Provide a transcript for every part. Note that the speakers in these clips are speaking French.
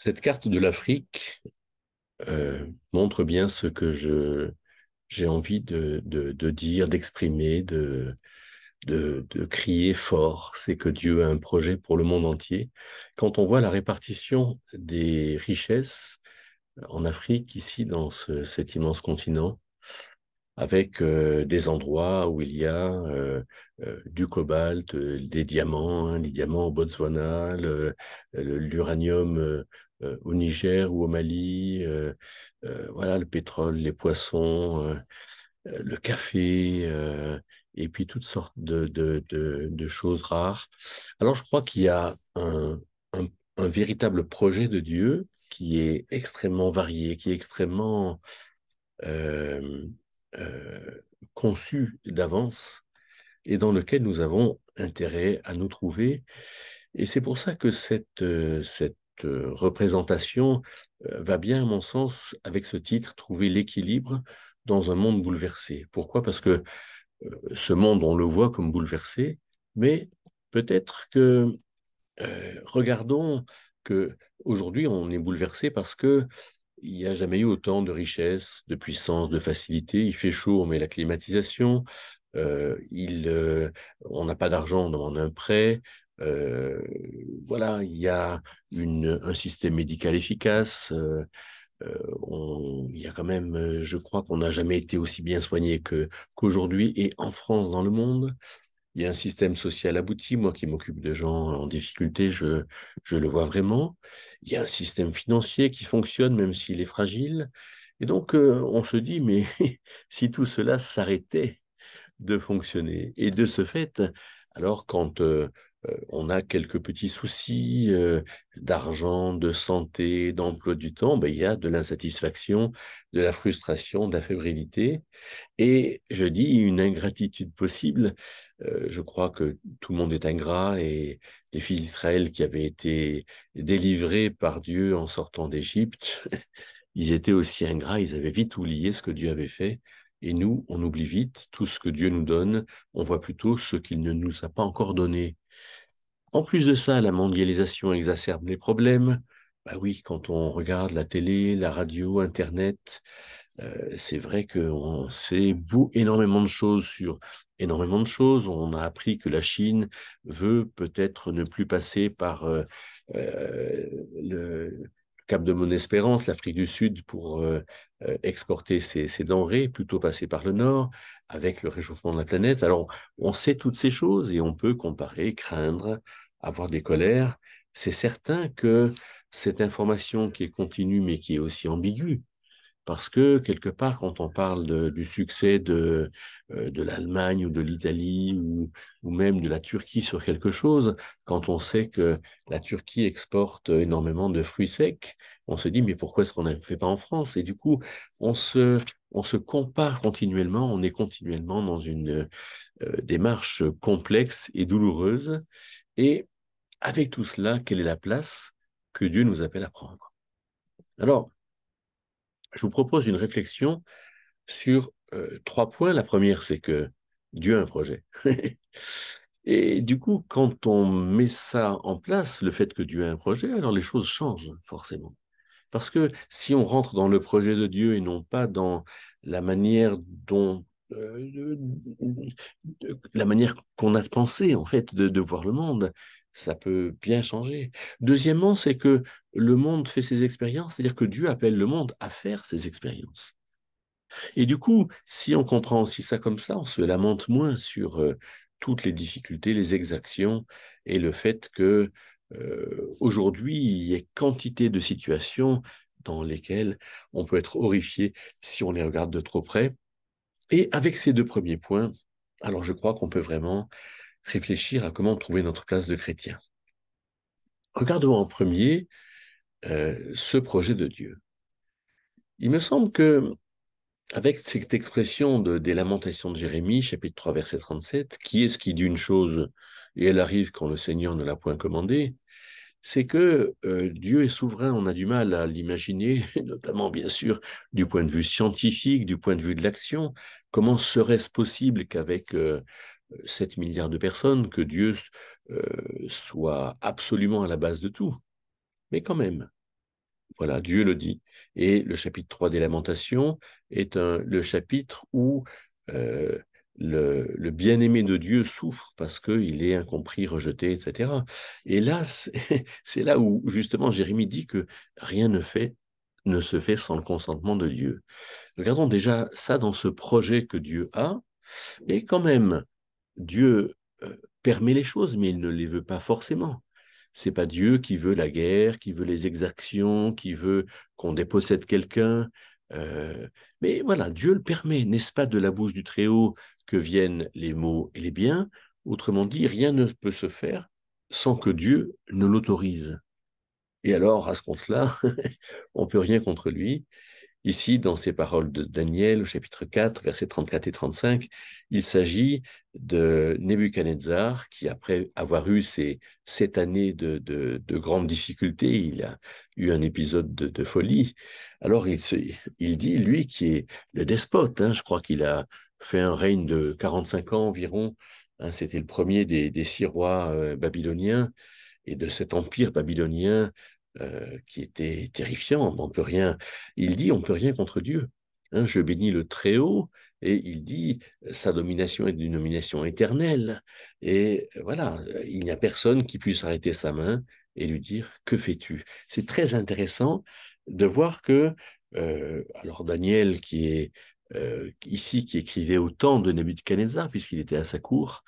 Cette carte de l'Afrique montre bien ce que j'ai envie de dire, d'exprimer, de crier fort. C'est que Dieu a un projet pour le monde entier. Quand on voit la répartition des richesses en Afrique, ici, dans cet immense continent, avec des endroits où il y a du cobalt, des diamants, hein, les diamants au Botswana, l'uranium au Niger ou au Mali, voilà, le pétrole, les poissons, le café, et puis toutes sortes de choses rares. Alors je crois qu'il y a un, un véritable projet de Dieu qui est extrêmement varié, qui est extrêmement euh, euh, conçu d'avance et dans lequel nous avons intérêt à nous trouver. Et c'est pour ça que cette représentation va bien, à mon sens, avec ce titre, trouver l'équilibre dans un monde bouleversé. Pourquoi? Parce que ce monde, on le voit comme bouleversé, mais peut-être que regardons que aujourd'hui on est bouleversé parce que il n'y a jamais eu autant de richesse, de puissance, de facilité. Il fait chaud, on met la climatisation. Euh, il, euh, on n'a pas d'argent, on demande un prêt. Euh, voilà, il y a un système médical efficace. Il y a quand même, je crois qu'on n'a jamais été aussi bien soigné qu'aujourd'hui et en France, dans le monde. Il y a un système social abouti. Moi qui m'occupe de gens en difficulté, je le vois vraiment. Il y a un système financier qui fonctionne, même s'il est fragile. Et donc, on se dit, mais si tout cela s'arrêtait de fonctionner. Et de ce fait, alors quand on a quelques petits soucis d'argent, de santé, d'emploi du temps, ben, il y a de l'insatisfaction, de la frustration, de la fébrilité. Et je dis une ingratitude possible. Je crois que tout le monde est ingrat et les fils d'Israël qui avaient été délivrés par Dieu en sortant d'Égypte, ils étaient aussi ingrats, ils avaient vite oublié ce que Dieu avait fait. Et nous, on oublie vite tout ce que Dieu nous donne, on voit plutôt ce qu'il ne nous a pas encore donné. En plus de ça, la mondialisation exacerbe les problèmes. Bah oui, quand on regarde la télé, la radio, Internet, c'est vrai qu'on sait énormément de choses sur énormément de choses. On a appris que la Chine veut peut-être ne plus passer par le Cap de Bonne-Espérance, l'Afrique du Sud, pour exporter ses denrées, plutôt passer par le Nord, avec le réchauffement de la planète. Alors, on sait toutes ces choses et on peut comparer, craindre, avoir des colères. C'est certain que cette information qui est continue, mais qui est aussi ambiguë, parce que quelque part, quand on parle du succès de l'Allemagne ou de l'Italie ou même de la Turquie sur quelque chose, quand on sait que la Turquie exporte énormément de fruits secs, on se dit, mais pourquoi est-ce qu'on ne le fait pas en France? Et du coup, on se, on se compare continuellement, on est continuellement dans une démarche complexe et douloureuse. Et avec tout cela, quelle est la place que Dieu nous appelle à prendre? Alors, je vous propose une réflexion sur trois points. La première, c'est que Dieu a un projet. Et du coup, quand on met ça en place, le fait que Dieu a un projet, alors les choses changent forcément. Parce que si on rentre dans le projet de Dieu et non pas dans la manière dont la manière qu'on a pensé en fait de voir le monde, ça peut bien changer. Deuxièmement, c'est que le monde fait ses expériences, c'est-à-dire que Dieu appelle le monde à faire ses expériences. Et du coup, si on comprend aussi ça comme ça, on se lamente moins sur toutes les difficultés, les exactions et le fait que aujourd'hui, il y ait quantité de situations dans lesquelles on peut être horrifié si on les regarde de trop près. Et avec ces deux premiers points, alors je crois qu'on peut vraiment réfléchir à comment trouver notre place de chrétien. Regardons en premier ce projet de Dieu. Il me semble que avec cette expression des Lamentations de Jérémie, chapitre 3, verset 37, qui est ce qui dit une chose et elle arrive quand le Seigneur ne l'a point commandé, c'est que Dieu est souverain, on a du mal à l'imaginer, notamment bien sûr du point de vue scientifique, du point de vue de l'action. Comment serait-ce possible qu'avec 7 milliards de personnes, que Dieu soit absolument à la base de tout? Mais quand même. Voilà, Dieu le dit. Et le chapitre 3 des Lamentations est le chapitre où euh, le bien-aimé de Dieu souffre parce qu'il est incompris, rejeté, etc. Et là, c'est là où justement Jérémie dit que rien ne se fait sans le consentement de Dieu. Regardons déjà ça dans ce projet que Dieu a, et quand même, Dieu permet les choses, mais il ne les veut pas forcément. C'est pas Dieu qui veut la guerre, qui veut les exactions, qui veut qu'on dépossède quelqu'un. Euh, mais voilà, Dieu le permet, n'est-ce pas de la bouche du Très-Haut que viennent les maux et les biens? Autrement dit, rien ne peut se faire sans que Dieu ne l'autorise. Et alors, à ce compte-là, on peut rien contre lui. Ici, dans ces paroles de Daniel, au chapitre 4, versets 34 et 35, il s'agit de Nebuchadnezzar qui, après avoir eu ces 7 années de grandes difficultés, il a eu un épisode de folie. Alors, il dit, lui qui est le despote, hein, je crois qu'il a fait un règne de 45 ans environ, hein, c'était le premier des 6 rois babyloniens, et de cet empire babylonien qui était terrifiant. On peut rien, il dit, on peut rien contre Dieu. Hein, je bénis le Très-Haut, et il dit, sa domination est d'une domination éternelle. Et voilà, il n'y a personne qui puisse arrêter sa main et lui dire, que fais-tu? C'est très intéressant de voir que, alors Daniel, qui est ici, qui écrivait au temps de Nebuchadnezzar, puisqu'il était à sa cour,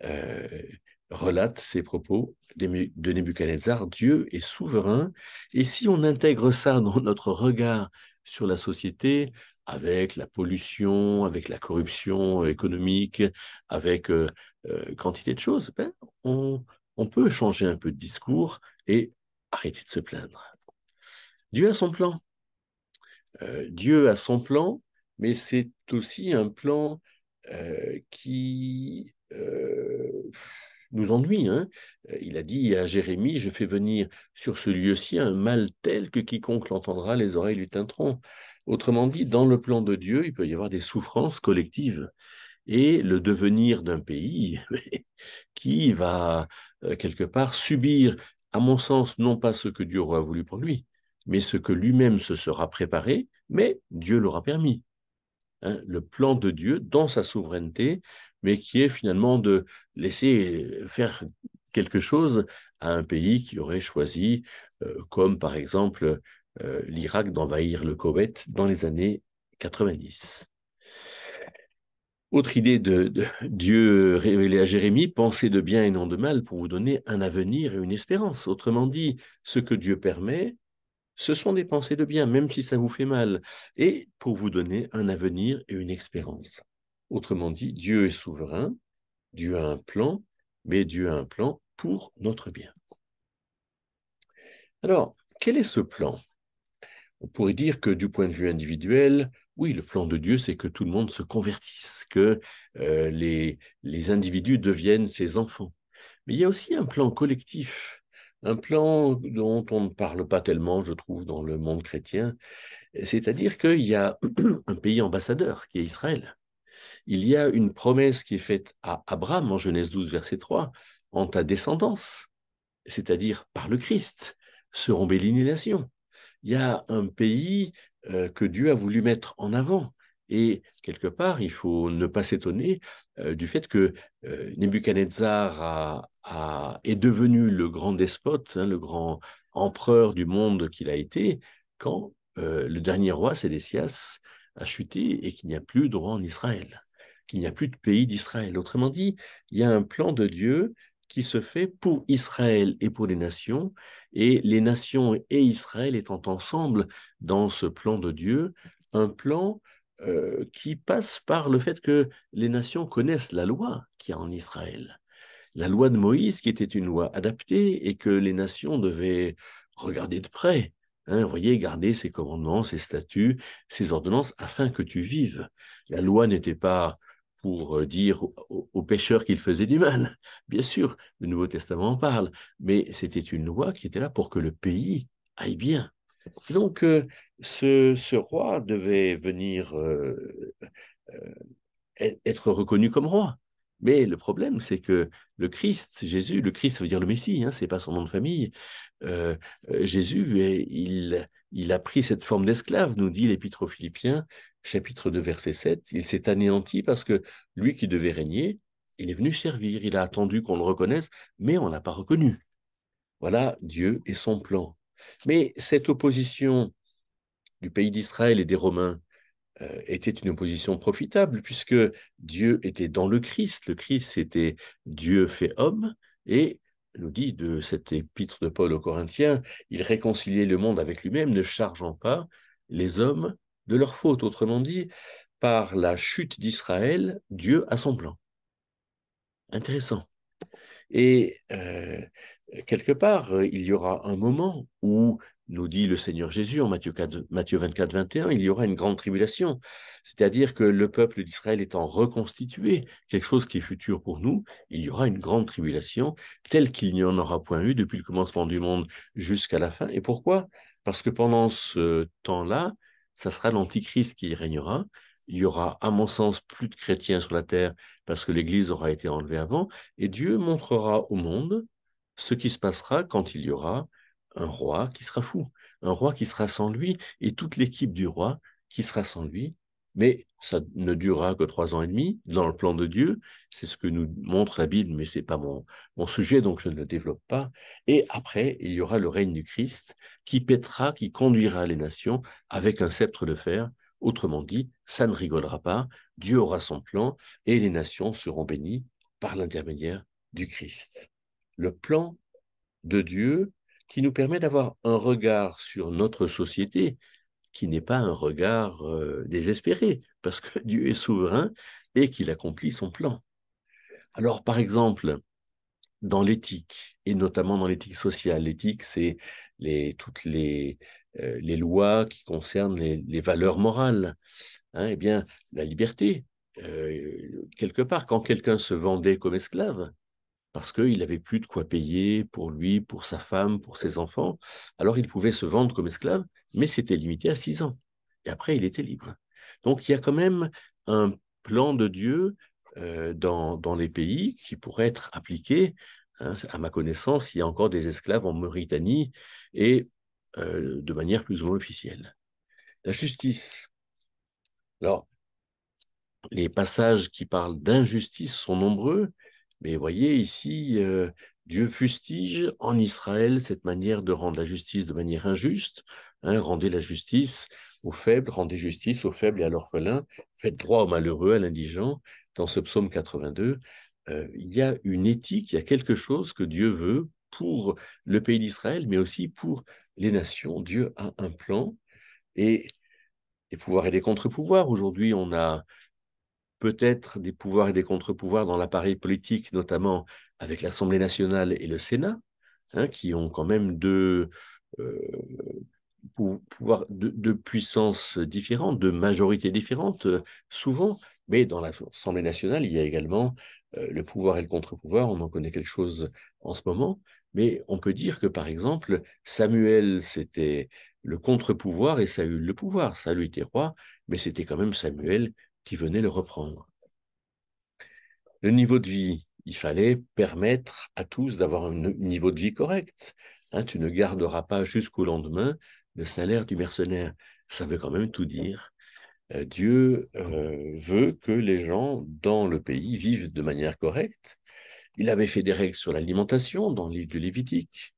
euh, relate ces propos de Nebuchadnezzar. Dieu est souverain, et si on intègre ça dans notre regard sur la société, avec la pollution, avec la corruption économique, avec quantité de choses, ben, on peut changer un peu de discours et arrêter de se plaindre. Dieu a son plan. Dieu a son plan, mais c'est aussi un plan qui nous ennuie, hein. Il a dit à Jérémie, je fais venir sur ce lieu-ci un mal tel que quiconque l'entendra, les oreilles lui tinteront. Autrement dit, dans le plan de Dieu, il peut y avoir des souffrances collectives et le devenir d'un pays qui va quelque part subir, à mon sens, non pas ce que Dieu aura voulu pour lui, mais ce que lui-même se sera préparé, mais Dieu l'aura permis. Hein, le plan de Dieu dans sa souveraineté, mais qui est finalement de laisser faire quelque chose à un pays qui aurait choisi, comme par exemple l'Irak, d'envahir le Koweït dans les années 90. Autre idée de Dieu révélée à Jérémie, pensez de bien et non de mal pour vous donner un avenir et une espérance. Autrement dit, ce que Dieu permet, ce sont des pensées de bien, même si ça vous fait mal, et pour vous donner un avenir et une espérance. Autrement dit, Dieu est souverain, Dieu a un plan, mais Dieu a un plan pour notre bien. Alors, quel est ce plan? On pourrait dire que du point de vue individuel, oui, le plan de Dieu, c'est que tout le monde se convertisse, que les individus deviennent ses enfants. Mais il y a aussi un plan collectif, un plan dont on ne parle pas tellement, je trouve, dans le monde chrétien, c'est-à-dire qu'il y a un pays ambassadeur qui est Israël. Il y a une promesse qui est faite à Abraham en Genèse 12, verset 3, en ta descendance, c'est-à-dire par le Christ, seront bénies les nations. Il y a un pays que Dieu a voulu mettre en avant. Et quelque part, il faut ne pas s'étonner du fait que Nebuchadnezzar est devenu le grand despote, hein, le grand empereur du monde qu'il a été, quand le dernier roi, Sédécias, a chuté et qu'il n'y a plus de roi en Israël, qu'il n'y a plus de pays d'Israël. Autrement dit, il y a un plan de Dieu qui se fait pour Israël et pour et les nations et Israël étant ensemble dans ce plan de Dieu, un plan qui passe par le fait que les nations connaissent la loi qu'il y a en Israël. La loi de Moïse, qui était une loi adaptée et que les nations devaient regarder de près. Hein, vous voyez, garder ses commandements, ses statuts, ses ordonnances, afin que tu vives. La loi n'était pas pour dire aux pécheurs qu'ils faisaient du mal. Bien sûr, le Nouveau Testament en parle, mais c'était une loi qui était là pour que le pays aille bien. Donc, ce roi devait venir euh, être reconnu comme roi. Mais le problème, c'est que le Christ, Jésus, le Christ, ça veut dire le Messie, hein, c'est pas son nom de famille. Euh, Jésus, il a pris cette forme d'esclave, nous dit l'Épître aux Philippiens, chapitre 2, verset 7. Il s'est anéanti parce que lui qui devait régner, il est venu servir. Il a attendu qu'on le reconnaisse, mais on n'a pas reconnu. Voilà Dieu et son plan. Mais cette opposition du pays d'Israël et des Romains était une opposition profitable, puisque Dieu était dans le Christ. Le Christ, c'était Dieu fait homme, et nous dit de cette épître de Paul aux Corinthiens, il réconciliait le monde avec lui-même, ne chargeant pas les hommes de leur faute. Autrement dit, par la chute d'Israël, Dieu a son plan. Intéressant. Et quelque part, il y aura un moment où, nous dit le Seigneur Jésus en Matthieu 24, 21, il y aura une grande tribulation. C'est-à-dire que le peuple d'Israël étant reconstitué, quelque chose qui est futur pour nous, il y aura une grande tribulation telle qu'il n'y en aura point eu depuis le commencement du monde jusqu'à la fin. Et pourquoi? Parce que pendant ce temps-là, ça sera l'Antichrist qui y régnera. Il y aura, à mon sens, plus de chrétiens sur la terre parce que l'Église aura été enlevée avant. Et Dieu montrera au monde ce qui se passera quand il y aura un roi qui sera fou, un roi qui sera sans lui, et toute l'équipe du roi qui sera sans lui. Mais ça ne durera que 3 ans et demi dans le plan de Dieu. C'est ce que nous montre la Bible, mais ce n'est pas mon sujet, donc je ne le développe pas. Et après, il y aura le règne du Christ qui pètera, qui conduira les nations avec un sceptre de fer. Autrement dit, ça ne rigolera pas. Dieu aura son plan et les nations seront bénies par l'intermédiaire du Christ. Le plan de Dieu qui nous permet d'avoir un regard sur notre société qui n'est pas un regard désespéré, parce que Dieu est souverain et qu'il accomplit son plan. Alors, par exemple, dans l'éthique, et notamment dans l'éthique sociale, l'éthique, c'est toutes les lois qui concernent les valeurs morales. Hein, eh bien, la liberté, quelque part, quand quelqu'un se vendait comme esclave, parce qu'il n'avait plus de quoi payer pour lui, pour sa femme, pour ses enfants. Alors il pouvait se vendre comme esclave, mais c'était limité à 6 ans. Et après, il était libre. Donc il y a quand même un plan de Dieu dans les pays qui pourrait être appliqué. Hein. À ma connaissance, il y a encore des esclaves en Mauritanie et de manière plus ou moins officielle. La justice. Alors, les passages qui parlent d'injustice sont nombreux, mais voyez ici, Dieu fustige en Israël cette manière de rendre la justice de manière injuste. Hein, rendez la justice aux faibles, rendez justice aux faibles et à l'orphelin, faites droit aux malheureux, à l'indigent. Dans ce psaume 82, il y a une éthique, il y a quelque chose que Dieu veut pour le pays d'Israël, mais aussi pour les nations. Dieu a un plan et des pouvoirs et des contre-pouvoirs. Aujourd'hui, on a peut-être des pouvoirs et des contre-pouvoirs dans l'appareil politique, notamment avec l'Assemblée nationale et le Sénat, hein, qui ont quand même euh, pouvoirs de puissances différentes, de majorités différentes, souvent. Mais dans l'Assemblée nationale, il y a également le pouvoir et le contre-pouvoir. On en connaît quelque chose en ce moment. Mais on peut dire que, par exemple, Samuel, c'était le contre-pouvoir et Saül le pouvoir. Saül était roi, mais c'était quand même Samuel qui venait le reprendre. Le niveau de vie, il fallait permettre à tous d'avoir un niveau de vie correct. Hein, tu ne garderas pas jusqu'au lendemain le salaire du mercenaire. Ça veut quand même tout dire. Dieu veut que les gens dans le pays vivent de manière correcte. Il avait fait des règles sur l'alimentation dans le livre de Lévitique.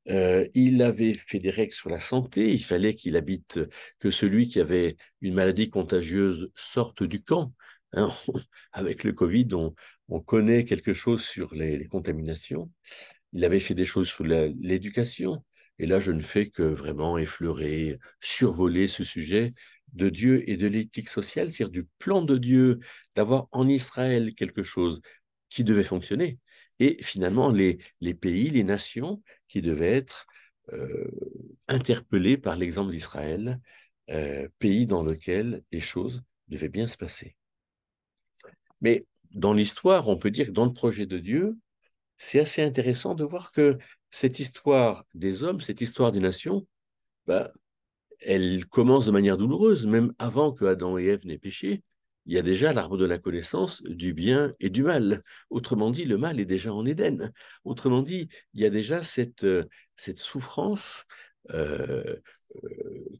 Il avait fait des règles sur la santé. Il fallait que celui qui avait une maladie contagieuse sorte du camp. Hein, avec le Covid, on connaît quelque chose sur les contaminations. Il avait fait des choses sur l'éducation. Et là, je ne fais que vraiment effleurer, survoler ce sujet de Dieu et de l'éthique sociale, c'est-à-dire du plan de Dieu d'avoir en Israël quelque chose qui devait fonctionner. Et finalement, les pays, les nations qui devaient être euh, interpellés par l'exemple d'Israël, pays dans lequel les choses devaient bien se passer. Mais dans l'histoire, on peut dire que dans le projet de Dieu, c'est assez intéressant de voir que cette histoire des hommes, cette histoire des nations, bah, elle commence de manière douloureuse, même avant que Adam et Ève n'aient péché. Il y a déjà l'arbre de la connaissance du bien et du mal. Autrement dit, le mal est déjà en Éden. Autrement dit, il y a déjà cette souffrance euh,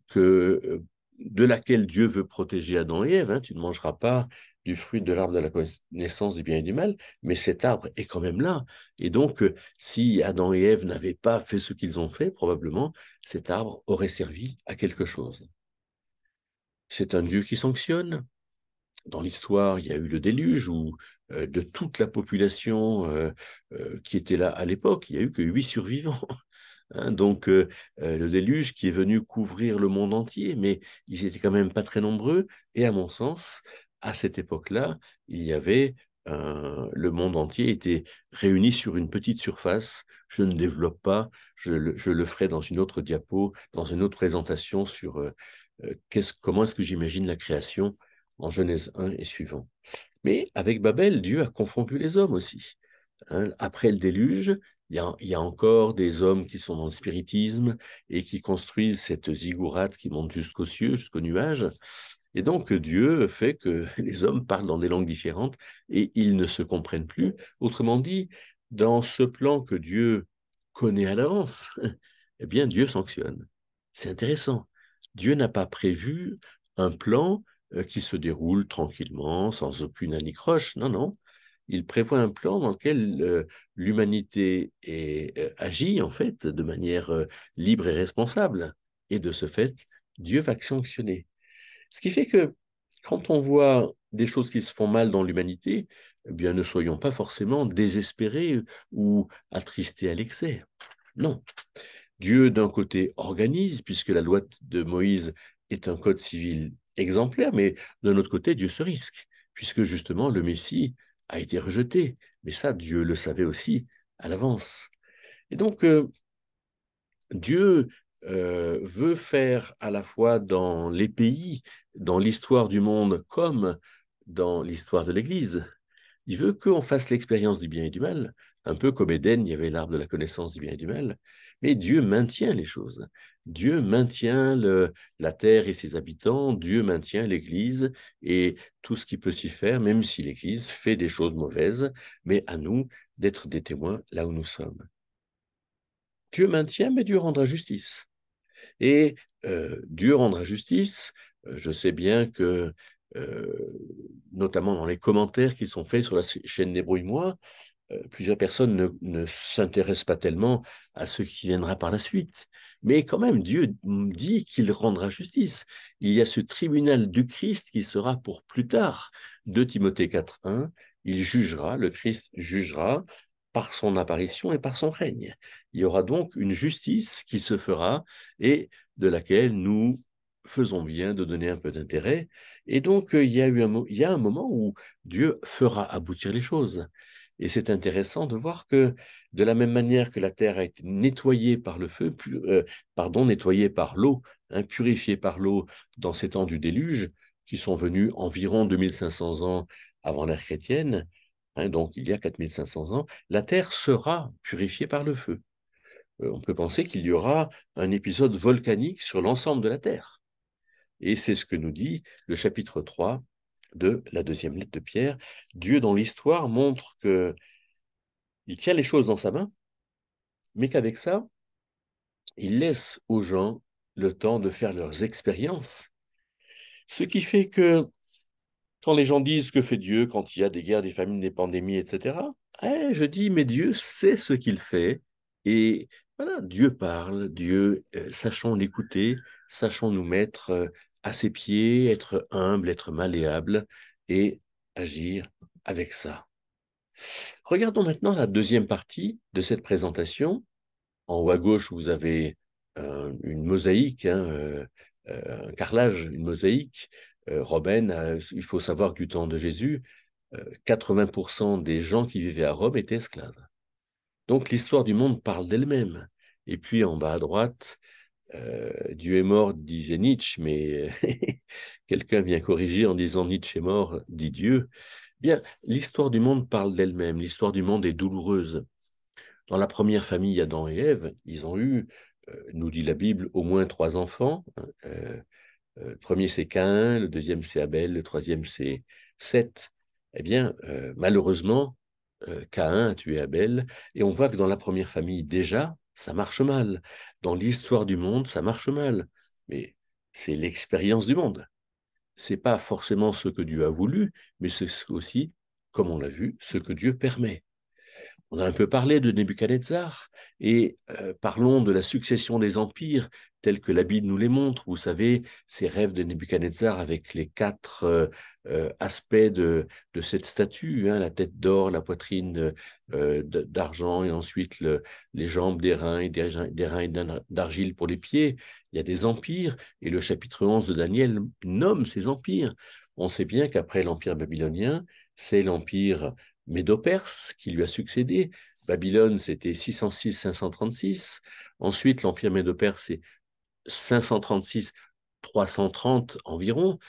que, de laquelle Dieu veut protéger Adam et Ève. Hein. Tu ne mangeras pas du fruit de l'arbre de la connaissance du bien et du mal, mais cet arbre est quand même là. Et donc, si Adam et Ève n'avaient pas fait ce qu'ils ont fait, probablement, cet arbre aurait servi à quelque chose. C'est un Dieu qui sanctionne. Dans l'histoire, il y a eu le déluge où de toute la population qui était là à l'époque, il n'y a eu que 8 survivants. Hein, donc, le déluge qui est venu couvrir le monde entier, mais ils étaient quand même pas très nombreux. Et à mon sens, à cette époque-là, il y avait le monde entier était réuni sur une petite surface. Je ne développe pas, je le ferai dans une autre diapo, dans une autre présentation sur comment est-ce que j'imagine la création en Genèse 1 et suivant. Mais avec Babel, Dieu a confondu les hommes aussi. Hein. Après le déluge, il y a encore des hommes qui sont dans le spiritisme et qui construisent cette ziggourate qui monte jusqu'aux cieux, jusqu'aux nuages. Et donc Dieu fait que les hommes parlent dans des langues différentes et ils ne se comprennent plus. Autrement dit, dans ce plan que Dieu connaît à l'avance, eh bien Dieu sanctionne. C'est intéressant. Dieu n'a pas prévu un plan qui se déroule tranquillement, sans aucune anicroche. Non, non. Il prévoit un plan dans lequel l'humanité agit en fait de manière libre et responsable. Et de ce fait, Dieu va sanctionner. Ce qui fait que quand on voit des choses qui se font mal dans l'humanité, eh bien, ne soyons pas forcément désespérés ou attristés à l'excès. Non. Dieu, d'un côté, organise, puisque la loi de Moïse est un code civil exemplaire, mais d'un autre côté, Dieu se risque, puisque justement, le Messie a été rejeté. Mais ça, Dieu le savait aussi à l'avance. Et donc, Dieu veut faire à la fois dans les pays, dans l'histoire du monde, comme dans l'histoire de l'Église. Il veut qu'on fasse l'expérience du bien et du mal, un peu comme Éden, il y avait l'arbre de la connaissance du bien et du mal. Mais Dieu maintient les choses. Dieu maintient la terre et ses habitants, Dieu maintient l'Église et tout ce qui peut s'y faire, même si l'Église fait des choses mauvaises, mais à nous d'être des témoins là où nous sommes. Dieu maintient, mais Dieu rendra justice. Et Dieu rendra justice. Je sais bien que, notamment dans les commentaires qui sont faits sur la chaîne Débrouille-moi, plusieurs personnes ne s'intéressent pas tellement à ce qui viendra par la suite. Mais quand même, Dieu dit qu'il rendra justice. Il y a ce tribunal du Christ qui sera pour plus tard. 2 Timothée 4:1, il jugera, le Christ jugera par son apparition et par son règne. Il y aura donc une justice qui se fera et de laquelle nous faisons bien de donner un peu d'intérêt. Et donc, il y a un moment où Dieu fera aboutir les choses. Et c'est intéressant de voir que de la même manière que la terre a été nettoyée par le feu, nettoyée par l'eau, hein, purifiée par l'eau dans ces temps du déluge, qui sont venus environ 2500 ans avant l'ère chrétienne, hein, donc il y a 4500 ans, la terre sera purifiée par le feu. On peut penser qu'il y aura un épisode volcanique sur l'ensemble de la terre. Et c'est ce que nous dit le chapitre 3 de la deuxième lettre de Pierre. Dieu, dans l'histoire, montre que il tient les choses dans sa main, mais qu'avec ça, il laisse aux gens le temps de faire leurs expériences. Ce qui fait que quand les gens disent que fait Dieu quand il y a des guerres, des famines, des pandémies, etc., je dis, mais Dieu sait ce qu'il fait. Et voilà, Dieu parle, Dieu, sachons l'écouter, sachons nous mettre à ses pieds, être humble, être malléable et agir avec ça. Regardons maintenant la deuxième partie de cette présentation. En haut à gauche, vous avez une mosaïque, hein, un carrelage, une mosaïque romaine. Il faut savoir que du temps de Jésus, 80% des gens qui vivaient à Rome étaient esclaves. Donc l'histoire du monde parle d'elle-même. Et puis en bas à droite, Dieu est mort, disait Nietzsche, mais quelqu'un vient corriger en disant Nietzsche est mort, dit Dieu. Bien, l'histoire du monde parle d'elle-même. L'histoire du monde est douloureuse. Dans la première famille, Adam et Ève, ils ont eu, nous dit la Bible, au moins 3 enfants. Le premier, c'est Caïn, le deuxième, c'est Abel, le troisième, c'est Seth. Eh bien, malheureusement, Caïn a tué Abel. Et on voit que dans la première famille, déjà, ça marche mal. Dans l'histoire du monde, ça marche mal. Mais c'est l'expérience du monde. C'est pas forcément ce que Dieu a voulu, mais c'est aussi, comme on l'a vu, ce que Dieu permet. On a un peu parlé de Nebuchadnezzar et parlons de la succession des empires tels que la Bible nous les montre. Vous savez, ces rêves de Nebuchadnezzar avec les quatre aspects de cette statue, hein, la tête d'or, la poitrine d'argent et ensuite les jambes d'airain et des reins d'argile pour les pieds. Il y a des empires et le chapitre 11 de Daniel nomme ces empires. On sait bien qu'après l'empire babylonien, c'est l'empire Médo-Perse qui lui a succédé. Babylone, c'était 606-536. Ensuite, l'empire Médo-Perse, c'est 536-330 environ.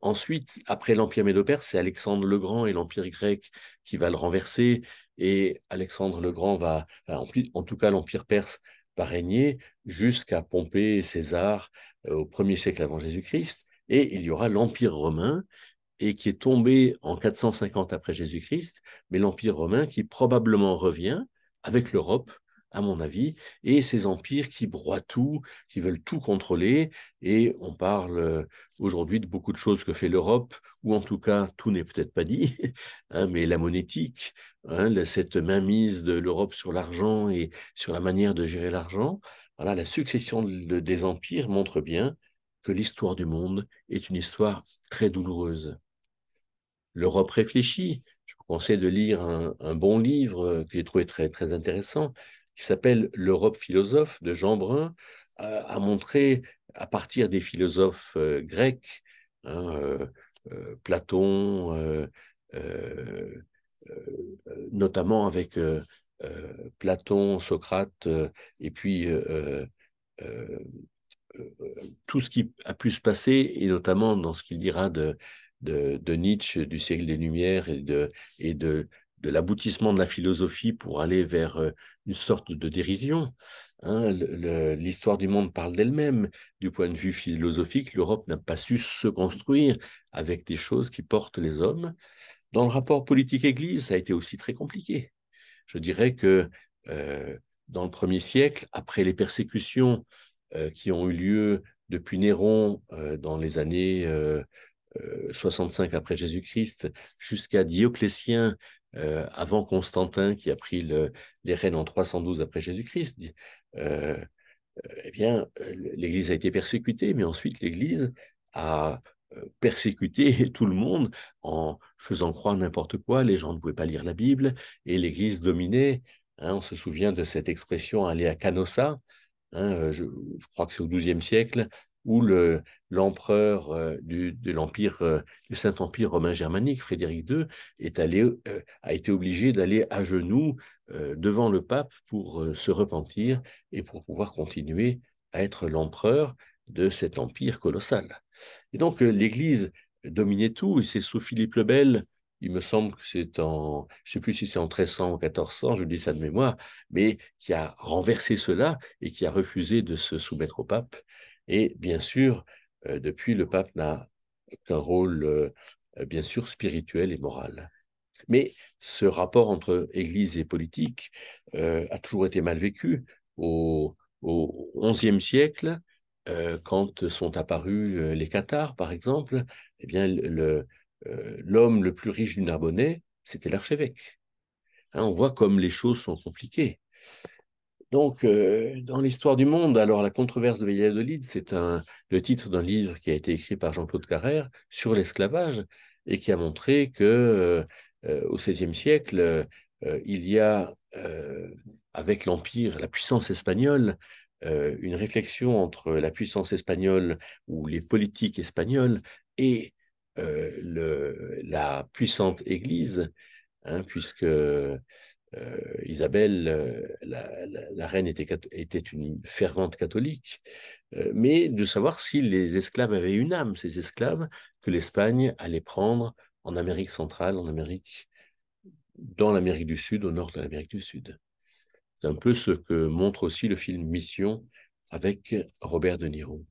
Ensuite, après l'empire Médo-Perse, c'est Alexandre le Grand et l'empire grec qui va le renverser. Et Alexandre le Grand va, en tout cas, l'empire perse va régner jusqu'à Pompée et César au 1er siècle avant Jésus-Christ. Et il y aura l'empire romain et qui est tombé en 450 après Jésus-Christ, mais l'Empire romain qui probablement revient avec l'Europe, à mon avis, et ces empires qui broient tout, qui veulent tout contrôler, et on parle aujourd'hui de beaucoup de choses que fait l'Europe, ou en tout cas, tout n'est peut-être pas dit, hein, mais la monétique, hein, cette mainmise de l'Europe sur l'argent et sur la manière de gérer l'argent, voilà, la succession des empires montre bien que l'histoire du monde est une histoire très douloureuse. L'Europe réfléchit. Je vous conseille de lire un bon livre que j'ai trouvé très, très intéressant, qui s'appelle L'Europe philosophe de Jean Brun, a montré à partir des philosophes grecs, hein, Platon, euh, notamment avec Platon, Socrate, et puis euh, tout ce qui a pu se passer, et notamment dans ce qu'il dira de Nietzsche, du siècle des Lumières et de l'aboutissement de la philosophie pour aller vers une sorte de dérision. Hein, l'histoire du monde parle d'elle-même. Du point de vue philosophique, l'Europe n'a pas su se construire avec des choses qui portent les hommes. Dans le rapport politique-Église, ça a été aussi très compliqué. Je dirais que euh, dans le 1er siècle, après les persécutions qui ont eu lieu depuis Néron dans les années 65 après Jésus-Christ jusqu'à Dioclétien avant Constantin qui a pris les rênes en 312 après Jésus-Christ, euh, eh bien, l'Église a été persécutée, mais ensuite l'Église a persécuté tout le monde en faisant croire n'importe quoi. Les gens ne pouvaient pas lire la Bible et l'Église dominait. Hein, on se souvient de cette expression aller à Canossa. Hein, je crois que c'est au XIIe siècle où l'empereur de l'empire, du Saint-Empire romain germanique, Frédéric II, a été obligé d'aller à genoux devant le pape pour se repentir et pour pouvoir continuer à être l'empereur de cet empire colossal. Et donc l'Église dominait tout, et c'est sous Philippe le Bel, il me semble que c'est je ne sais plus si c'est en 1300 ou 1400, je dis ça de mémoire, mais qui a renversé cela et qui a refusé de se soumettre au pape. Et bien sûr, depuis, le pape n'a qu'un rôle, bien sûr, spirituel et moral. Mais ce rapport entre Église et politique a toujours été mal vécu. Au XIe siècle, quand sont apparus les Cathares, par exemple, eh bien, l'homme le plus riche du Narbonnais, c'était l'archevêque. Hein, on voit comme les choses sont compliquées. Donc, dans l'histoire du monde, alors la controverse de Valladolid, c'est le titre d'un livre qui a été écrit par Jean-Claude Carrère sur l'esclavage et qui a montré que au XVIe siècle, il y a, avec l'Empire, la puissance espagnole, une réflexion entre la puissance espagnole ou les politiques espagnoles et la puissante Église, hein, puisque Isabelle, la reine, était une fervente catholique, mais de savoir si les esclaves avaient une âme, ces esclaves que l'Espagne allait prendre en Amérique centrale, dans l'Amérique du Sud, au nord de l'Amérique du Sud. C'est un peu ce que montre aussi le film Mission avec Robert De Niro.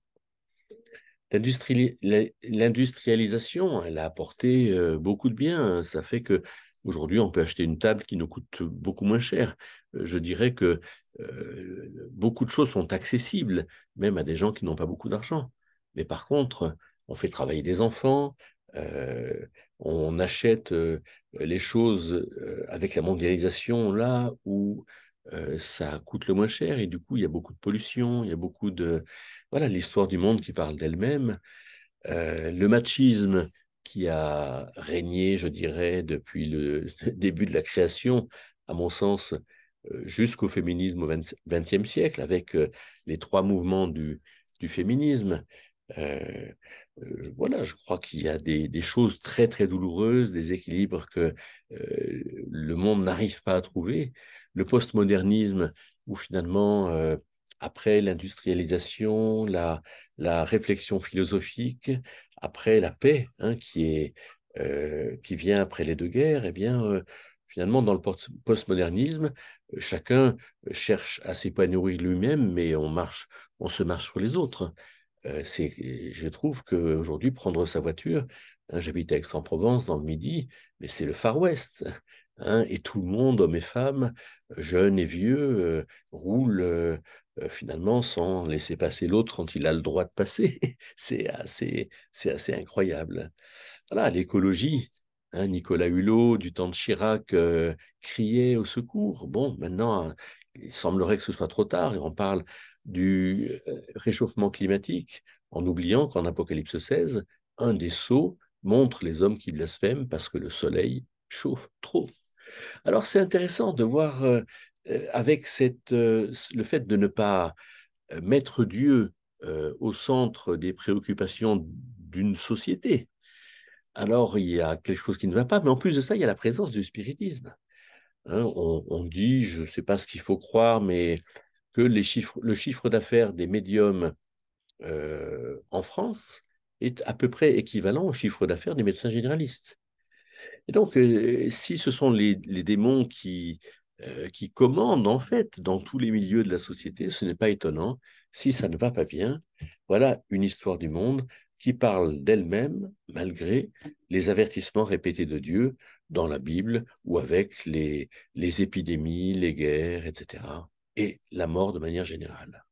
L'industrialisation, elle a apporté beaucoup de bien. Ça fait que aujourd'hui, on peut acheter une table qui nous coûte beaucoup moins cher. Je dirais que beaucoup de choses sont accessibles, même à des gens qui n'ont pas beaucoup d'argent. Mais par contre, on fait travailler des enfants, euh, on achète les choses avec la mondialisation là où ça coûte le moins cher et du coup il y a beaucoup de pollution, il y a beaucoup de... Voilà, l'histoire du monde qui parle d'elle-même. Le machisme qui a régné, je dirais, depuis le début de la création, à mon sens, jusqu'au féminisme au XXe siècle, avec les trois mouvements du féminisme. Euh, voilà, je crois qu'il y a des choses très, très douloureuses, des équilibres que le monde n'arrive pas à trouver. Le postmodernisme, où finalement, après l'industrialisation, la réflexion philosophique, après la paix, hein, qui vient après les deux guerres, eh bien, finalement, dans le postmodernisme, chacun cherche à s'épanouir lui-même, mais on se marche sur les autres. Je trouve qu'aujourd'hui, prendre sa voiture, hein, j'habite à Aix-en-Provence, dans le Midi, mais c'est le Far West. Hein, et tout le monde, hommes et femmes, jeunes et vieux, roule finalement sans laisser passer l'autre quand il a le droit de passer. C'est assez incroyable. Voilà, l'écologie. Hein, Nicolas Hulot, du temps de Chirac, criait au secours. Bon, maintenant, il semblerait que ce soit trop tard et on parle du réchauffement climatique en oubliant qu'en Apocalypse 16, un des sceaux montre les hommes qui blasphèment parce que le soleil chauffe trop. Alors c'est intéressant de voir avec le fait de ne pas mettre Dieu au centre des préoccupations d'une société. Alors il y a quelque chose qui ne va pas, mais en plus de ça, il y a la présence du spiritisme. Hein, on dit, je ne sais pas ce qu'il faut croire, mais que le chiffre d'affaires des médiums en France est à peu près équivalent au chiffre d'affaires des médecins généralistes. Et donc, si ce sont les démons qui commandent, en fait, dans tous les milieux de la société, ce n'est pas étonnant si ça ne va pas bien. Voilà une histoire du monde qui parle d'elle-même, malgré les avertissements répétés de Dieu dans la Bible ou avec les épidémies, les guerres, etc. Et la mort de manière générale.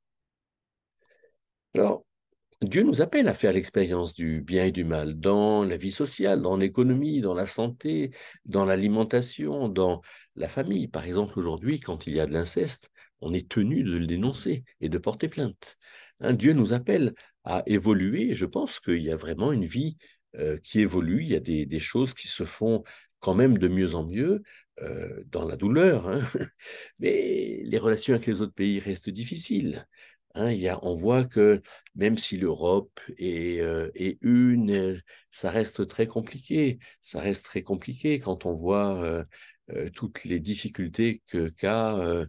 Alors, Dieu nous appelle à faire l'expérience du bien et du mal dans la vie sociale, dans l'économie, dans la santé, dans l'alimentation, dans la famille. Par exemple, aujourd'hui, quand il y a de l'inceste, on est tenu de le dénoncer et de porter plainte. Hein, Dieu nous appelle à évoluer. Je pense qu'il y a vraiment une vie qui évolue. Il y a des choses qui se font quand même de mieux en mieux dans la douleur. Hein. Mais les relations avec les autres pays restent difficiles. Hein, on voit que même si l'Europe est une, ça reste très compliqué. Ça reste très compliqué quand on voit toutes les difficultés qu'a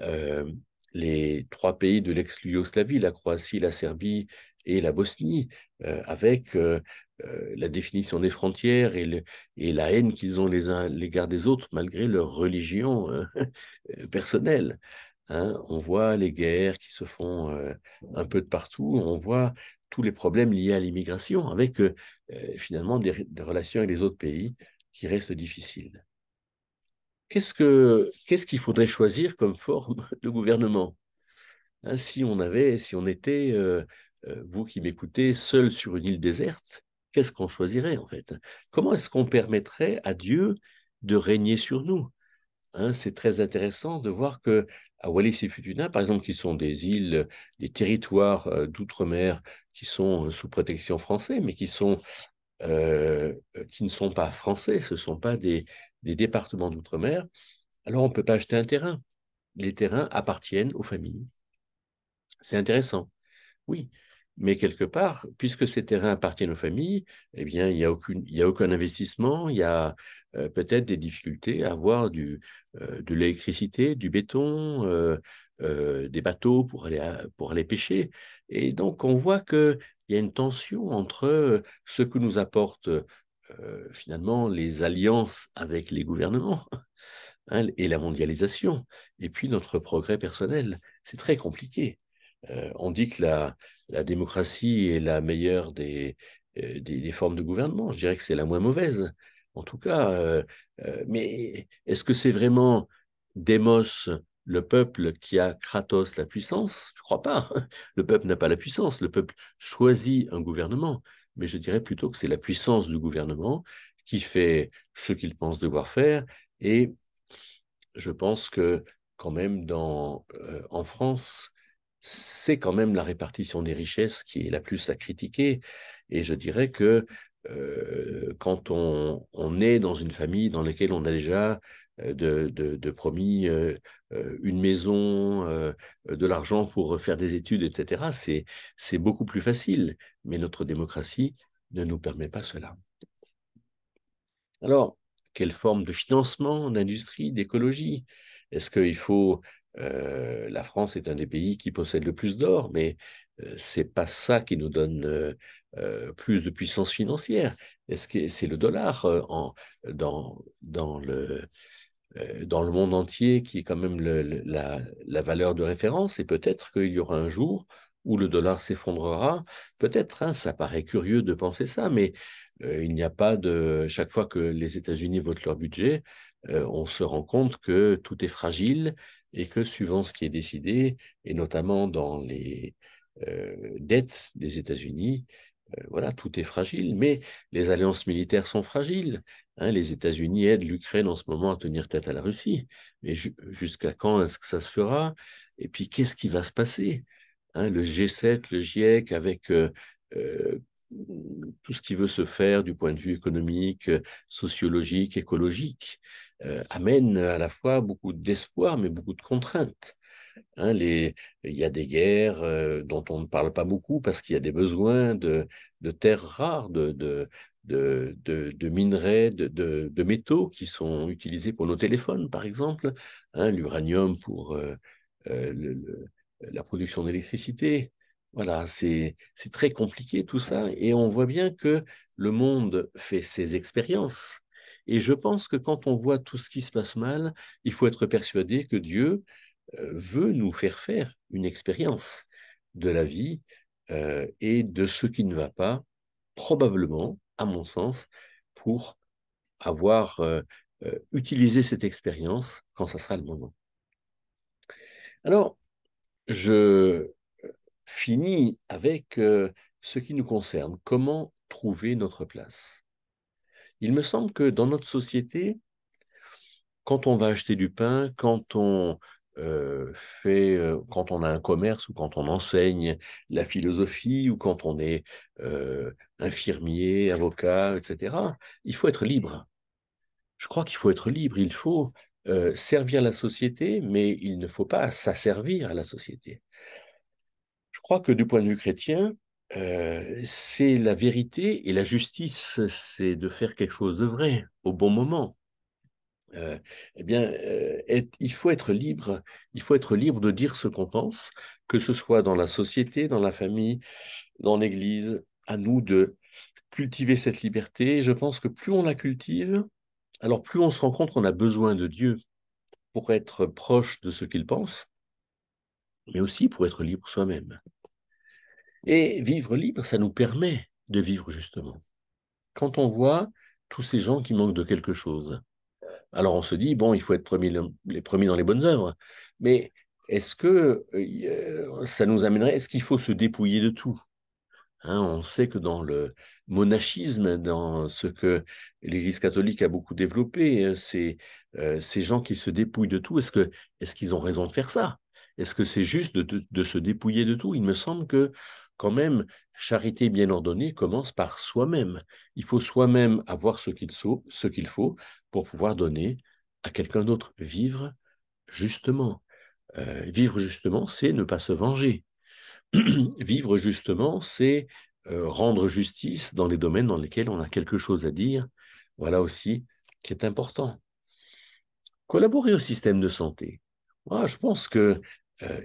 euh, les trois pays de l'ex-Yougoslavie, la Croatie, la Serbie et la Bosnie, avec la définition des frontières et la haine qu'ils ont les uns à l'égard des autres, malgré leur religion personnelle. Hein. On voit les guerres qui se font un peu de partout, on voit tous les problèmes liés à l'immigration, avec finalement des relations avec les autres pays qui restent difficiles. Qu'est-ce qu'il faudrait choisir comme forme de gouvernement? Hein, si on était, vous qui m'écoutez, seul sur une île déserte, qu'est-ce qu'on choisirait en fait? Comment est-ce qu'on permettrait à Dieu de régner sur nous? Hein, c'est très intéressant de voir que à Wallis et Futuna, par exemple, qui sont des îles, des territoires d'outre-mer qui sont sous protection française, mais qui ne sont pas français, ce ne sont pas des départements d'outre-mer, alors on ne peut pas acheter un terrain. Les terrains appartiennent aux familles. C'est intéressant. Oui, mais quelque part, puisque ces terrains appartiennent aux familles, eh bien, il y a aucun investissement, il y a peut-être des difficultés à avoir de l'électricité, du béton, des bateaux pour aller pêcher. Et donc, on voit qu'il y a une tension entre ce que nous apportent finalement les alliances avec les gouvernements, hein, et la mondialisation, et puis notre progrès personnel. C'est très compliqué. On dit que la démocratie est la meilleure des formes de gouvernement. Je dirais que c'est la moins mauvaise. En tout cas, mais est-ce que c'est vraiment démos le peuple qui a Kratos la puissance? Je ne crois pas. Le peuple n'a pas la puissance. Le peuple choisit un gouvernement. Mais je dirais plutôt que c'est la puissance du gouvernement qui fait ce qu'il pense devoir faire. Et je pense que quand même en France, c'est quand même la répartition des richesses qui est la plus à critiquer. Et je dirais que quand on est dans une famille dans laquelle on a déjà de promis une maison, de l'argent pour faire des études, etc., c'est beaucoup plus facile. Mais notre démocratie ne nous permet pas cela. Alors, quelle forme de financement d'industrie, d'écologie? Est-ce qu'il faut... la France est un des pays qui possède le plus d'or, mais c'est pas ça qui nous donne plus de puissance financière. Est-ce que c'est le dollar dans le monde entier qui est quand même la valeur de référence? Et peut-être qu'il y aura un jour où le dollar s'effondrera. Peut-être, hein, ça paraît curieux de penser ça, mais il n'y a pas de... Chaque fois que les États-Unis votent leur budget, on se rend compte que tout est fragile et que suivant ce qui est décidé, et notamment dans les dettes des États-Unis, voilà, tout est fragile, mais les alliances militaires sont fragiles. Hein, les États-Unis aident l'Ukraine en ce moment à tenir tête à la Russie. Mais jusqu'à quand est-ce que ça se fera? Et puis, qu'est-ce qui va se passer? Hein, le G7, le GIEC, avec euh, tout ce qui veut se faire du point de vue économique, sociologique, écologique, amène à la fois beaucoup d'espoir, mais beaucoup de contraintes. Hein, il y a des guerres dont on ne parle pas beaucoup parce qu'il y a des besoins de terres rares, de minerais, de métaux qui sont utilisés pour nos téléphones, par exemple. Hein, l'uranium pour euh, le- le- la production d'électricité. Voilà, c'est très compliqué tout ça et on voit bien que le monde fait ses expériences. Et je pense que quand on voit tout ce qui se passe mal, il faut être persuadé que Dieu veut nous faire une expérience de la vie et de ce qui ne va pas, probablement, à mon sens, pour avoir utilisé cette expérience quand ça sera le moment. Alors, je finis avec ce qui nous concerne. Comment trouver notre place? Il me semble que dans notre société, quand on va acheter du pain, quand on a un commerce ou quand on enseigne la philosophie ou quand on est infirmier, avocat, etc., il faut être libre. Je crois qu'il faut être libre. Il faut servir la société, mais il ne faut pas s'asservir à la société. Je crois que du point de vue chrétien, c'est la vérité et la justice, c'est de faire quelque chose de vrai au bon moment. Euh, eh bien, il faut être libre de dire ce qu'on pense, que ce soit dans la société, dans la famille, dans l'Église. À nous de cultiver cette liberté. Je pense que plus on la cultive, alors plus on se rend compte qu'on a besoin de Dieu pour être proche de ce qu'il pense, mais aussi pour être libre soi-même. Et vivre libre, ça nous permet de vivre justement. Quand on voit tous ces gens qui manquent de quelque chose, alors on se dit, bon, il faut être les premiers dans les bonnes œuvres. Mais est-ce que ça nous amènerait, est-ce qu'il faut se dépouiller de tout? Hein, on sait que dans le monachisme, dans ce que l'Église catholique a beaucoup développé, c'est ces gens qui se dépouillent de tout. Est-ce qu'ils ont raison de faire ça? Est-ce que c'est juste de se dépouiller de tout? Il me semble que quand même, charité bien ordonnée commence par soi-même. Il faut soi-même avoir ce qu'il faut pour pouvoir donner à quelqu'un d'autre. Vivre justement. Vivre justement, c'est ne pas se venger. Vivre justement, c'est rendre justice dans les domaines dans lesquels on a quelque chose à dire. Voilà aussi qui est important. Collaborer au système de santé. Moi, je pense que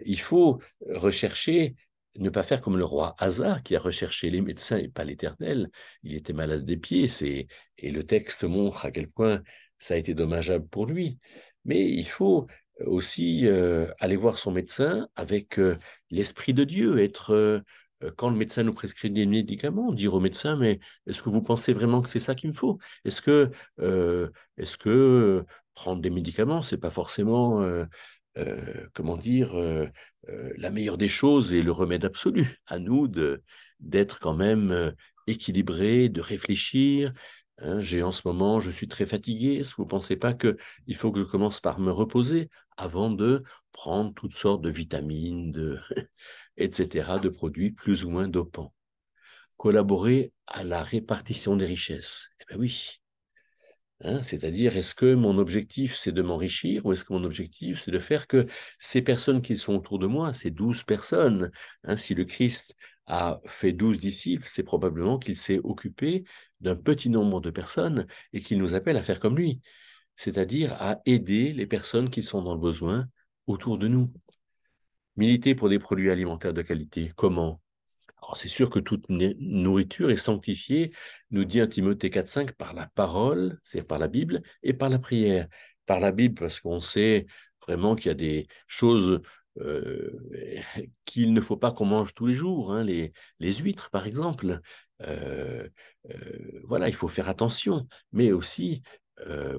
il faut rechercher, ne pas faire comme le roi Asa qui a recherché les médecins et pas l'Éternel. Il était malade des pieds, et le texte montre à quel point ça a été dommageable pour lui. Mais il faut aussi aller voir son médecin avec l'esprit de Dieu, quand le médecin nous prescrit des médicaments, dire au médecin, mais est-ce que vous pensez vraiment que c'est ça qu'il me faut? Euh, est-ce que prendre des médicaments, c'est pas forcément comment dire, la meilleure des choses et le remède absolu. À nous d'être quand même équilibrés, de réfléchir. Hein, en ce moment, je suis très fatigué. Est-ce que vous ne pensez pas qu'il faut que je commence par me reposer avant de prendre toutes sortes de vitamines, etc., de produits plus ou moins dopants? Collaborer à la répartition des richesses. Eh bien oui. Hein, c'est-à-dire, est-ce que mon objectif, c'est de m'enrichir ou est-ce que mon objectif, c'est de faire que ces personnes qui sont autour de moi, ces 12 personnes, hein, si le Christ a fait 12 disciples, c'est probablement qu'il s'est occupé d'un petit nombre de personnes et qu'il nous appelle à faire comme lui, c'est-à-dire à aider les personnes qui sont dans le besoin autour de nous. Militer pour des produits alimentaires de qualité, comment? Alors, c'est sûr que toute nourriture est sanctifiée, nous dit 1 Timothée 4,5, par la parole, c'est par la Bible, et par la prière. Par la Bible, parce qu'on sait vraiment qu'il y a des choses euh, qu'il ne faut pas qu'on mange tous les jours, hein, les huîtres, par exemple. Euh, voilà, il faut faire attention, mais aussi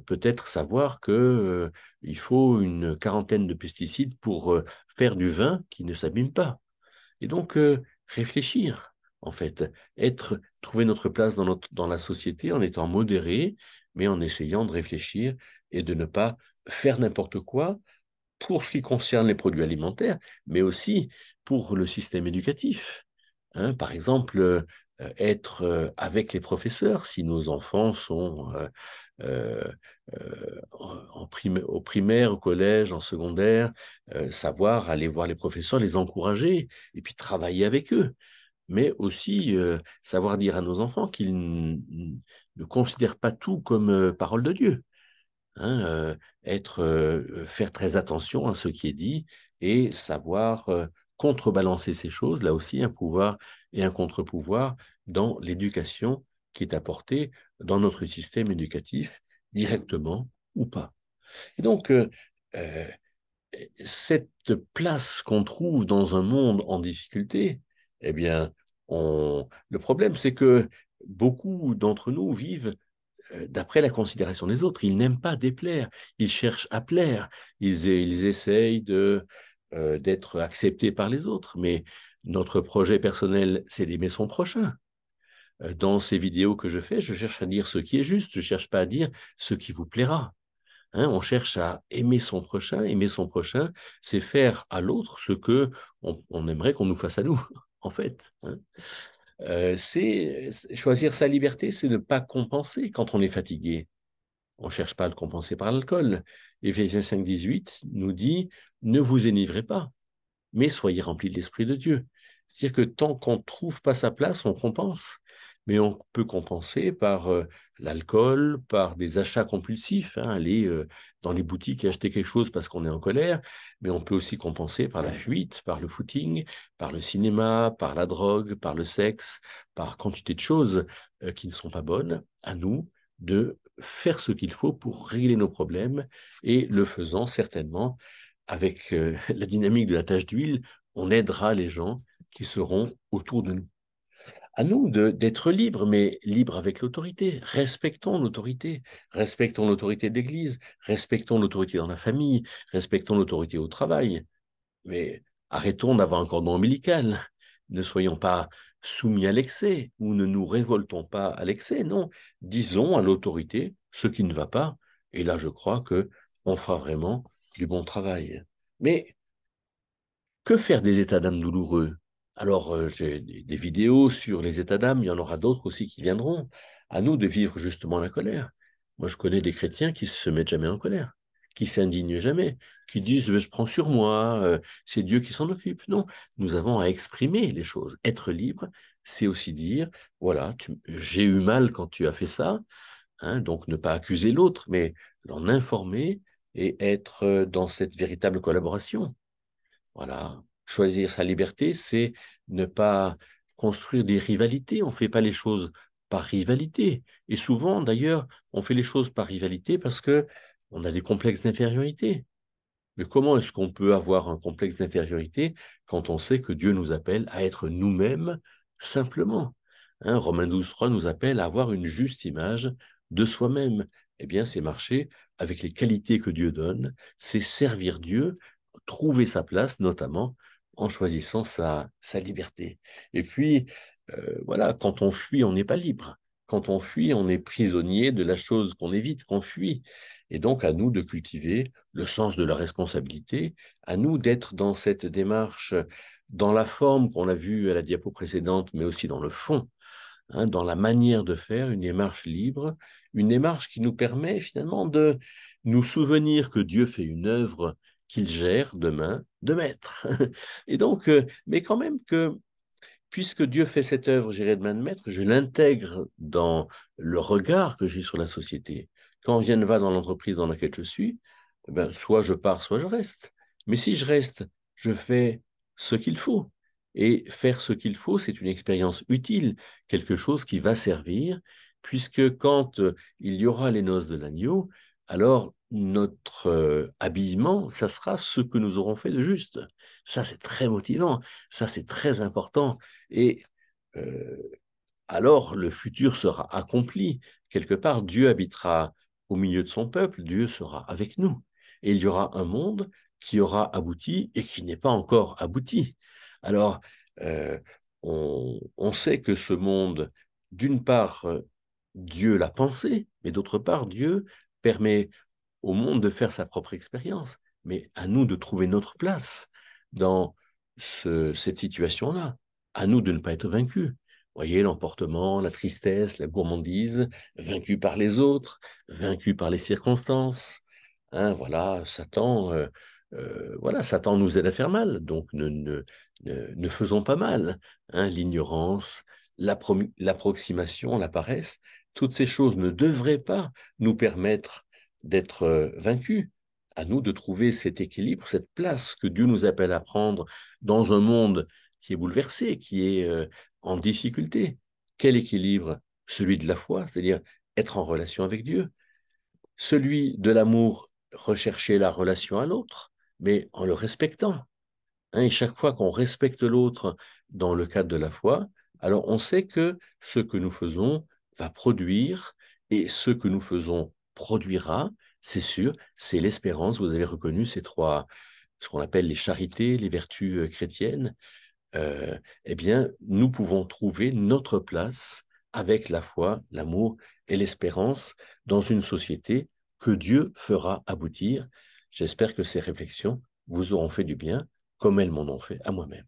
peut-être savoir que il faut une quarantaine de pesticides pour faire du vin qui ne s'abîme pas. Et donc, réfléchir, en fait, trouver notre place dans la société en étant modéré, mais en essayant de réfléchir et de ne pas faire n'importe quoi pour ce qui concerne les produits alimentaires, mais aussi pour le système éducatif. Hein, par exemple, être avec les professeurs, si nos enfants sont euh, au primaire, au collège, en secondaire, savoir aller voir les professeurs, les encourager et puis travailler avec eux. Mais aussi savoir dire à nos enfants qu'ils ne considèrent pas tout comme parole de Dieu. Hein, faire très attention à ce qui est dit et savoir contrebalancer ces choses, là aussi un pouvoir et un contre-pouvoir dans l'éducation qui est apportée dans notre système éducatif, directement ou pas. Et donc, euh, cette place qu'on trouve dans un monde en difficulté, eh bien, le problème, c'est que beaucoup d'entre nous vivent d'après la considération des autres. Ils n'aiment pas déplaire, ils cherchent à plaire, ils essayent d'être acceptés par les autres, mais notre projet personnel, c'est d'aimer son prochain. Dans ces vidéos que je fais, je cherche à dire ce qui est juste, je ne cherche pas à dire ce qui vous plaira. Hein, on cherche à aimer son prochain, c'est faire à l'autre ce que on aimerait qu'on nous fasse à nous, en fait. Hein. Choisir sa liberté, c'est ne pas compenser quand on est fatigué. On ne cherche pas à le compenser par l'alcool. Éphésiens 5,18 nous dit, ne vous énivrez pas, mais soyez remplis de l'Esprit de Dieu. C'est-à-dire que tant qu'on ne trouve pas sa place, on compense. Mais on peut compenser par l'alcool, par des achats compulsifs, hein, aller dans les boutiques et acheter quelque chose parce qu'on est en colère, mais on peut aussi compenser par la fuite, par le footing, par le cinéma, par la drogue, par le sexe, par quantité de choses qui ne sont pas bonnes. À nous de faire ce qu'il faut pour régler nos problèmes et le faisant certainement avec la dynamique de la tâche d'huile, on aidera les gens qui seront autour de nous. À nous d'être libres, mais libres avec l'autorité. Respectons l'autorité de l'Église, respectons l'autorité dans la famille, respectons l'autorité au travail. Mais arrêtons d'avoir un cordon ombilical. Ne soyons pas soumis à l'excès ou ne nous révoltons pas à l'excès. Non, disons à l'autorité ce qui ne va pas. Et là, je crois que on fera vraiment du bon travail. Mais que faire des états d'âme douloureux? Alors, j'ai des vidéos sur les états d'âme, il y en aura d'autres aussi qui viendront. À nous de vivre justement la colère. Moi, je connais des chrétiens qui se mettent jamais en colère, qui s'indignent jamais, qui disent je prends sur moi, c'est Dieu qui s'en occupe. Non, nous avons à exprimer les choses. Être libre, c'est aussi dire voilà, j'ai eu mal quand tu as fait ça, hein, donc ne pas accuser l'autre, mais l'en informer et être dans cette véritable collaboration. Voilà. Choisir sa liberté, c'est ne pas construire des rivalités. On ne fait pas les choses par rivalité. Et souvent, d'ailleurs, on fait les choses par rivalité parce que on a des complexes d'infériorité. Mais comment est-ce qu'on peut avoir un complexe d'infériorité quand on sait que Dieu nous appelle à être nous-mêmes simplement? Hein, Romains 12,3 nous appelle à avoir une juste image de soi-même. Eh bien, c'est marcher avec les qualités que Dieu donne, c'est servir Dieu trouver sa place, notamment en choisissant sa liberté. Et puis, voilà, quand on fuit, on n'est pas libre. Quand on fuit, on est prisonnier de la chose qu'on évite, qu'on fuit. Et donc, à nous de cultiver le sens de la responsabilité, à nous d'être dans cette démarche, dans la forme qu'on a vue à la diapo précédente, mais aussi dans le fond, hein, dans la manière de faire, une démarche libre, une démarche qui nous permet finalement de nous souvenir que Dieu fait une œuvre qu'il gère demain de maître. Et donc, mais quand même que, puisque Dieu fait cette œuvre gérée de main de maître, je l'intègre dans le regard que j'ai sur la société. Quand rien ne va dans l'entreprise dans laquelle je suis, eh ben, soit je pars, soit je reste. Mais si je reste, je fais ce qu'il faut. Et faire ce qu'il faut, c'est une expérience utile, quelque chose qui va servir, puisque quand il y aura les noces de l'agneau, alors notre habillement, ça sera ce que nous aurons fait de juste. Ça, c'est très motivant, ça, c'est très important. Et euh, alors le futur sera accompli. Quelque part, Dieu habitera au milieu de son peuple, Dieu sera avec nous. Et il y aura un monde qui aura abouti et qui n'est pas encore abouti. Alors, euh, on sait que ce monde, d'une part, Dieu l'a pensé, mais d'autre part, Dieu permet au monde de faire sa propre expérience, mais à nous de trouver notre place dans cette situation-là, à nous de ne pas être vaincus. Vous voyez, l'emportement, la tristesse, la gourmandise, vaincus par les autres, vaincus par les circonstances. Hein, voilà, Satan nous aide à faire mal, donc ne faisons pas mal. Hein, l'ignorance, l'approximation, la paresse, toutes ces choses ne devraient pas nous permettre d'être vaincus. À nous de trouver cet équilibre, cette place que Dieu nous appelle à prendre dans un monde qui est bouleversé, qui est en difficulté. Quel équilibre? Celui de la foi, c'est-à-dire être en relation avec Dieu. Celui de l'amour, rechercher la relation à l'autre, mais en le respectant. Hein, et chaque fois qu'on respecte l'autre dans le cadre de la foi, alors on sait que ce que nous faisons va produire et ce que nous faisons produira, c'est sûr, c'est l'espérance. Vous avez reconnu ces trois, ce qu'on appelle les charités, les vertus chrétiennes. Eh bien, nous pouvons trouver notre place avec la foi, l'amour et l'espérance dans une société que Dieu fera aboutir. J'espère que ces réflexions vous auront fait du bien, comme elles m'en ont fait à moi-même.